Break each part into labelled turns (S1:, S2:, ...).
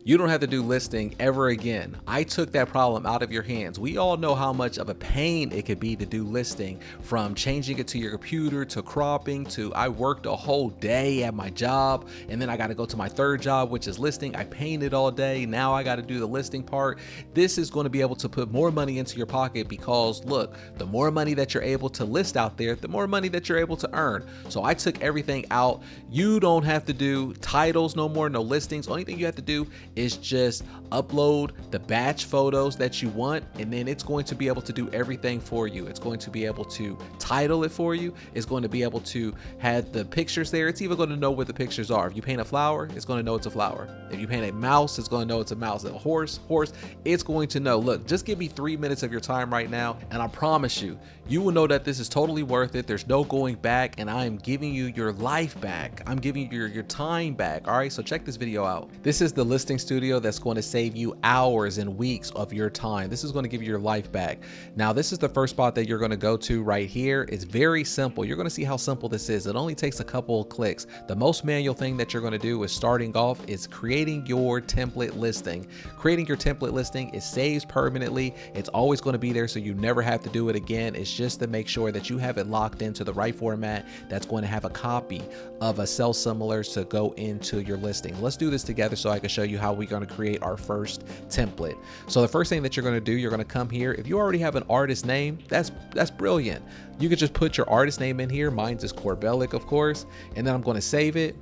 S1: You don't have to do listing ever again. I took that problem out of your hands. We all know how much of a pain it could be to do listing, from changing it to your computer to cropping to I worked a whole day at my job and then I got to go to my third job, which is listing. I painted all day. Now I got to do the listing part. This is going to be able to put more money into your pocket because look, the more money that you're able to list out there, the more money that you're able to earn. So I took everything out. You don't have to do titles no more, no listings. Only thing you have to do is just upload the batch photos that you want, and then it's going to be able to do everything for you. It's going to be able to title it for you. It's going to be able to have the pictures there. It's even going to know where the pictures are. If you paint a flower, it's going to know it's a flower. If you paint a mouse, it's going to know it's a mouse. If a horse, it's going to know. Look, just give me 3 minutes of your time right now, and I promise you, you will know that this is totally worth it. There's no going back, and I am giving you your life back. I'm giving you your time back. All right, so check this video out. This is the listing studio that's going to save you hours and weeks of your time. This is going to give you your life back. Now, this is the first spot that you're going to go to right here. It's very simple. You're going to see how simple this is. It only takes a couple of clicks. The most manual thing that you're going to do is starting off is creating your template listing. Creating your template listing, it saves permanently. It's always going to be there, so you never have to do it again. It's just to make sure that you have it locked into the right format that's going to have a copy of a cell similar to go into your listing. Let's do this together so I can show you how we're going to create our first template. So the first thing that you're going to do, you're going to come here. If you already have an artist name, that's brilliant. You could just put your artist name in here. Mine's is Corbellic, of course, and then I'm going to save it.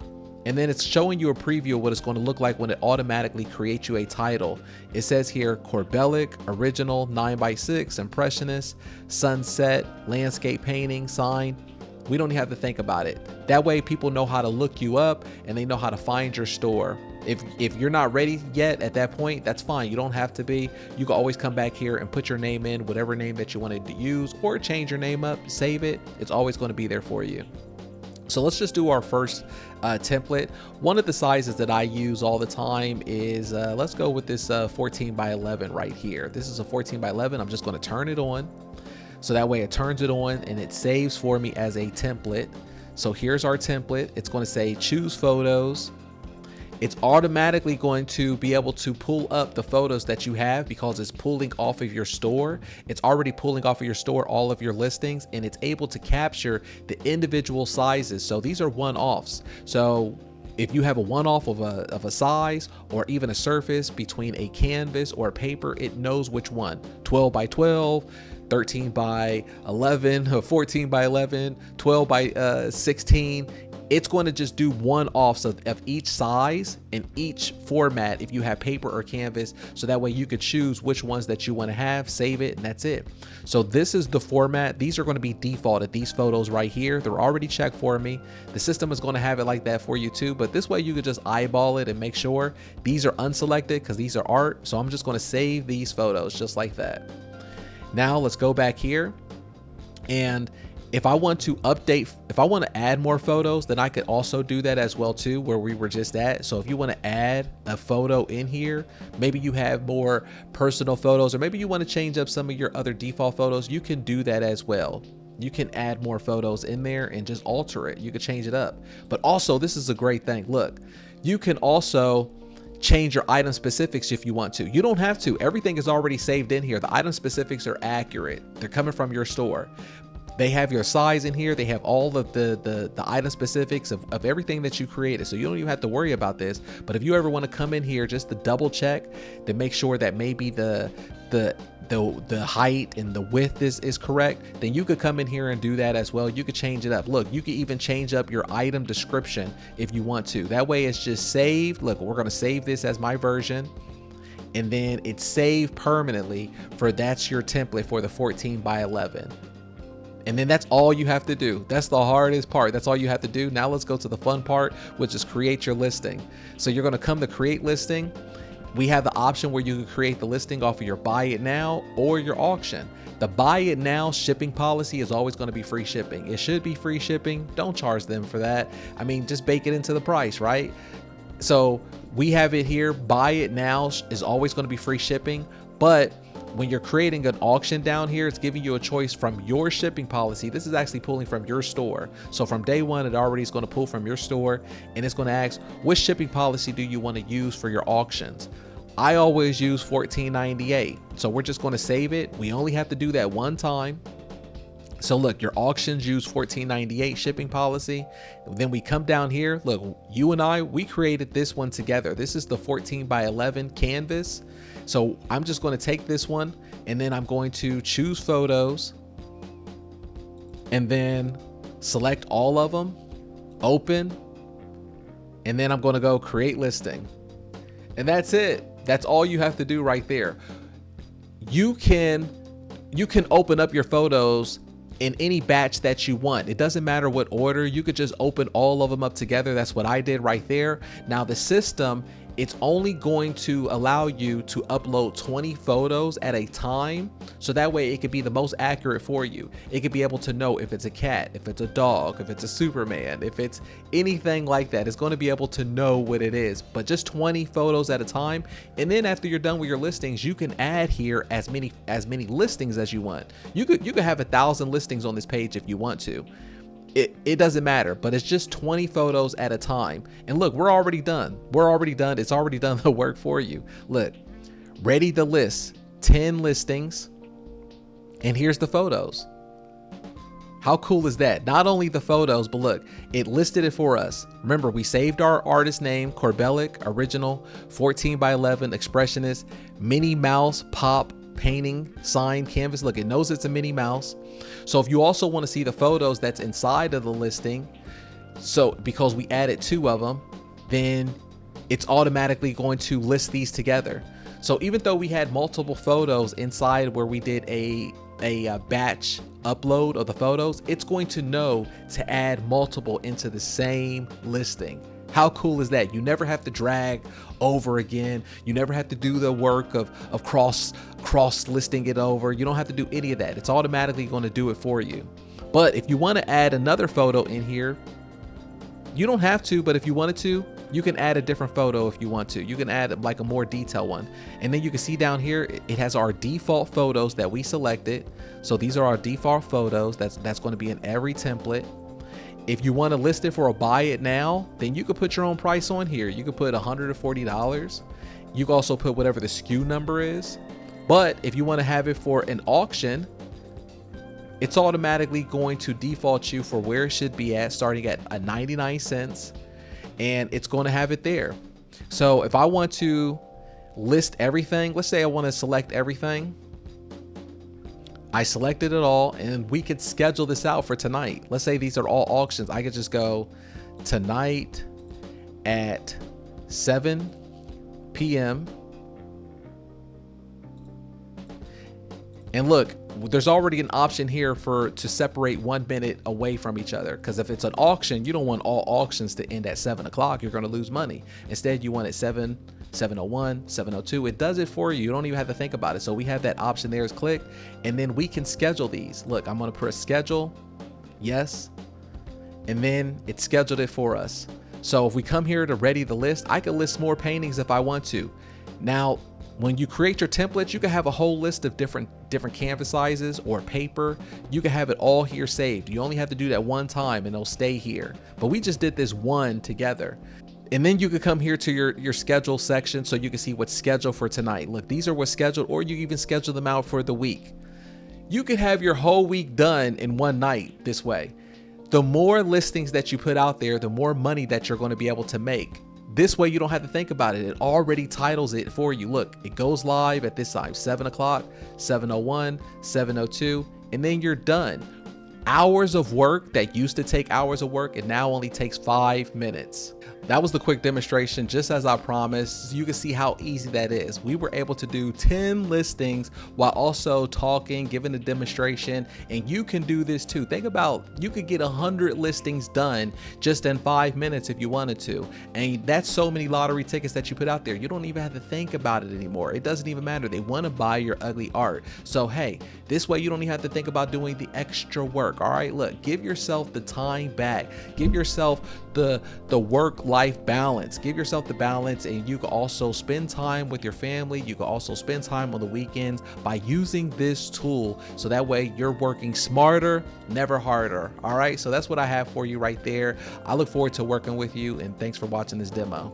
S1: And then it's showing you a preview of what it's going to look like when it automatically creates you a title. It says here, Corbellic, original, 9x6, impressionist, sunset, landscape painting, sign. We don't even have to think about it. That way people know how to look you up and they know how to find your store. If you're not ready yet at that point, that's fine. You don't have to be. You can always come back here and put your name in, whatever name that you wanted to use, or change your name up, save it. It's always going to be there for you. So let's just do our first template. One of the sizes that I use all the time is, let's go with this 14 by 11 right here. This is a 14 by 11. I'm just going to turn it on. So that way it turns it on and it saves for me as a template. So here's our template. It's going to say choose photos. It's automatically going to be able to pull up the photos that you have because it's pulling off of your store. It's already pulling off of your store all of your listings, and it's able to capture the individual sizes. So these are one-offs. So if you have a one-off of a size or even a surface between a canvas or a paper, it knows which one. 12 by 12, 13 by 11, 14 by 11, 12 by 16. It's going to just do one-offs of each size and each format if you have paper or canvas, so that way you could choose which ones that you want to have, save it, and that's it. So this is the format. These are going to be defaulted, these photos right here. They're already checked for me. The system is going to have it like that for you too, but this way you could just eyeball it and make sure these are unselected because these are art. So I'm just going to save these photos just like that. Now let's go back here, and if I want to update, if I want to add more photos, then I could also do that as well too, where we were just at. So if you want to add a photo in here, maybe you have more personal photos, or maybe you want to change up some of your other default photos, you can do that as well. You can add more photos in there and just alter it. You can change it up. But also, this is a great thing. Look, you can also change your item specifics if you want to. You don't have to. Everything is already saved in here. The item specifics are accurate. They're coming from your store. They have your size in here. They have all of the item specifics of everything that you created. So you don't even have to worry about this. But if you ever want to come in here just to double check to make sure that maybe the height and the width is correct, then you could come in here and do that as well. You could change it up. Look, you could even change up your item description if you want to. That way it's just saved. Look, we're going to save this as my version, and then it's saved permanently for that's your template for the 14 by 11. And then that's all you have to do. That's the hardest part. That's all you have to do. Now let's go to the fun part, which is create your listing. So you're going to come to create listing. We have the option where you can create the listing off of your buy it now or your auction. The buy it now shipping policy is always going to be free shipping. It should be free shipping. Don't charge them for that. I mean, just bake it into the price, right? So we have it here. Buy it now is always going to be free shipping, but when you're creating an auction down here, it's giving you a choice from your shipping policy. This is actually pulling from your store. So from day one, it already is going to pull from your store, and it's going to ask, which shipping policy do you want to use for your auctions? I always use $14.98. So we're just going to save it. We only have to do that one time. So look, your auctions use $14.98 shipping policy. Then we come down here. Look, you and I, we created this one together. This is the 14 by 11 canvas. So I'm just going to take this one, and then I'm going to choose photos, and then select all of them, open, and then I'm going to go create listing. And that's it. That's all you have to do right there. You can open up your photos in any batch that you want. It doesn't matter what order. You could just open all of them up together. That's what I did right there. Now the system, it's only going to allow you to upload 20 photos at a time. So that way it could be the most accurate for you. It could be able to know if it's a cat, if it's a dog, if it's a Superman, if it's anything like that. It's going to be able to know what it is, but just 20 photos at a time. And then after you're done with your listings, you can add here as many listings as you want. You could have 1,000 listings on this page if you want to. It doesn't matter, but it's just 20 photos at a time. And look, we're already done. It's already done the work for you. Look, ready to list 10 listings. And here's the photos. How cool is that? Not only the photos, but look, it listed it for us. Remember, we saved our artist name, Corbellic Original, 14 by 11 Expressionist, Minnie Mouse Pop Painting Sign Canvas. Look, it knows it's a Minnie Mouse. So if you also want to see the photos that's inside of the listing, so because we added 2 of them, then it's automatically going to list these together. So even though we had multiple photos inside where we did a batch upload of the photos, it's going to know to add multiple into the same listing. How cool is that? You never have to drag over again. You never have to do the work of cross listing it over. You don't have to do any of that. It's automatically going to do it for you. But if you want to add another photo in here, you don't have to, but if you wanted to, you can add a different photo if you want to. You can add like a more detailed one. And then you can see down here, it has our default photos that we selected. So these are our default photos. That's going to be in every template. If you want to list it for a buy it now, then you could put your own price on here. You could put $140. You can also put whatever the SKU number is. But if you want to have it for an auction, it's automatically going to default you for where it should be at, starting at 99 cents. And it's going to have it there. So if I want to list everything, let's say I want to select everything. I selected it all, and we could schedule this out for tonight. Let's say these are all auctions. I could just go tonight at 7 p.m. And look, there's already an option here to separate 1 minute away from each other. Because if it's an auction, you don't want all auctions to end at 7 o'clock. You're going to lose money. Instead, you want it 7:01, 7:02. It does it for you. You don't even have to think about it. So we have that option there is clicked, and then we can schedule these. Look, I'm going to press schedule. Yes. And then it scheduled it for us. So if we come here to ready the list, I can list more paintings if I want to. Now, when you create your templates, you can have a whole list of different canvas sizes or paper. You can have it all here saved. You only have to do that one time and it'll stay here. But we just did this one together. And then you could come here to your schedule section so you can see what's scheduled for tonight. Look, these are what's scheduled, or you even schedule them out for the week. You could have your whole week done in one night this way. The more listings that you put out there, the more money that you're going to be able to make. This way you don't have to think about it. It already titles it for you. Look, it goes live at this time, 7 o'clock, 7:01, 7:02, and then you're done. Hours of work that used to take hours of work, it now only takes 5 minutes. That was the quick demonstration, just as I promised. You can see how easy that is. We were able to do 10 listings while also talking, giving a demonstration, and you can do this too. Think about, you could get 100 listings done just in 5 minutes if you wanted to. And that's so many lottery tickets that you put out there. You don't even have to think about it anymore. It doesn't even matter. They want to buy your ugly art. So hey, this way you don't even have to think about doing the extra work. All right, look, give yourself the time back. Give yourself the work work-life balance. Give yourself the balance, and you can also spend time with your family. You can also spend time on the weekends by using this tool, so that way you're working smarter, never harder. All right, so that's what I have for you right there. I look forward to working with you, and thanks for watching this demo.